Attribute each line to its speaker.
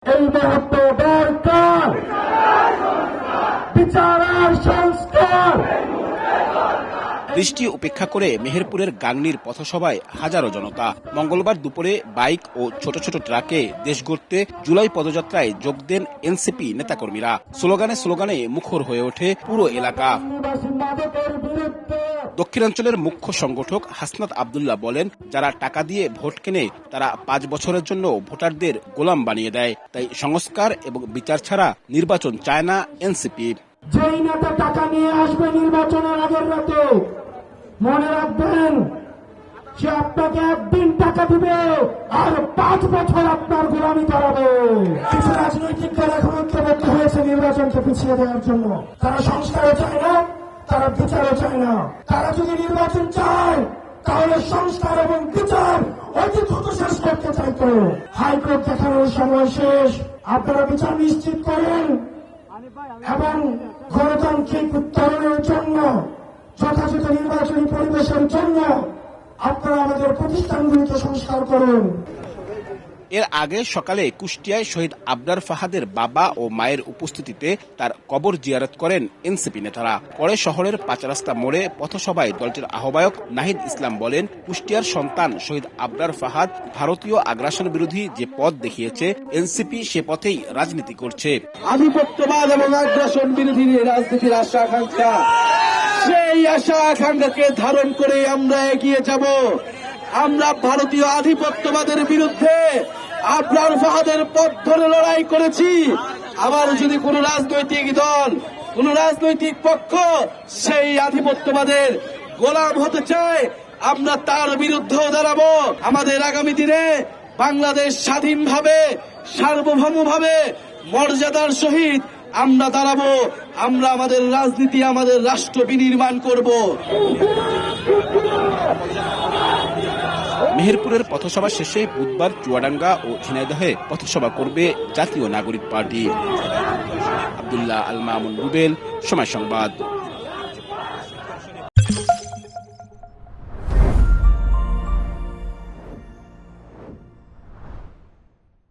Speaker 1: এই মুহূর্ত দরকার বিচার আর সংস্কার।
Speaker 2: বৃষ্টি উপেক্ষা করে মেহেরপুরের গাংনীর পথসভায় হাজারো জনতা। মঙ্গলবার দুপুরে বাইক ও ছোট ছোট ট্রাকে দেশ গড়তে জুলাই পদযাত্রায় যোগ দেন এনসিপি নেতাকর্মীরা। স্লোগানে মুখর হয়ে ওঠে পুরো এলাকা। দক্ষিণাঞ্চলের মুখ্য সংগঠক হাসনাত আব্দুল্লাহ বলেন, যারা টাকা দিয়ে ভোট কেনে তারা 5 বছরের জন্য ভোটারদের গোলাম বানিয়ে দেয়। তাই সংস্কার এবং বিচার ছাড়া নির্বাচন চায় না এনসিপি।
Speaker 1: যেই নেতা টাকা নিয়ে আসবে নির্বাচনের আগের রাতে, মনে রাখবেন সে আপনাকে একদিন টাকা দিবে আর 5 বছর আপনার গোলামি করাবে। কিছু রাজনৈতিক দল এখন ঐক্যবদ্ধ হয়েছে নির্বাচনকে পিছিয়ে দেওয়ার জন্য। তারা সংস্কারও চায় না, তারা বিচারও চায় না। তারা যদি নির্বাচন চায় তাহলে সংস্কার এবং বিচার অতি দ্রুত শেষ করতে চাইতো। হাইকোর্ট দেখানোর সময় শেষ। আপনারা বিচার নিশ্চিত করেন এবং গণতান্ত্রিক উত্তরণের জন্য, যথাযথ নির্বাচনী পরিবেশের জন্য আপনারা আমাদের প্রতিষ্ঠানগুলিকে সংস্কার করুন।
Speaker 2: এর আগে সকালে কুষ্টিয়ায় শহীদ আবরার ফাহাদের বাবা ও মায়ের উপস্থিতিতে তার কবর জিয়ারত করেন এনসিপি নেতারা। পরে শহরের 5 রাস্তা মোড়ে পথসভায় দলটির আহ্বায়ক নাহিদ ইসলাম বলেন, কুষ্টিয়ার সন্তান শহীদ আবরার ফাহাদ ভারতীয় আগ্রাসন বিরোধী যে পথ দেখিয়েছে, এনসিপি সে পথেই রাজনীতি করছে।
Speaker 3: আধিপত্যবাদ এবং আগ্রাসন বিরোধী রাজনীতির আশা আকাঙ্ক্ষা, সেই আশা আকাঙ্ক্ষাকে ধারণ করে আমরা এগিয়ে যাব। আমরা ভারতীয় আধিপত্যবাদের বিরুদ্ধে আবরার ফাহাদের পথ ধরে লড়াই করেছি। আবার যদি কোন রাজনৈতিক দল, কোন রাজনৈতিক পক্ষ সেই আধিপত্যবাদের গোলাম হতে চায়, আমরা তার বিরুদ্ধেও দাঁড়াবো। আমাদের আগামী দিনে বাংলাদেশ স্বাধীনভাবে, সার্বভৌমভাবে, মর্যাদার সহিত আমরা দাঁড়াবো। আমরা আমাদের রাজনীতি, আমাদের রাষ্ট্র বিনির্মাণ করব।
Speaker 2: মেহেরপুরের পথসভা শেষে বুধবার চুয়াডাঙ্গা ও ঝিনাইদহে পথসভা করবে জাতীয় নাগরিক পার্টি। আব্দুল্লাহ আল মামুন রুবেল, সময় সংবাদ।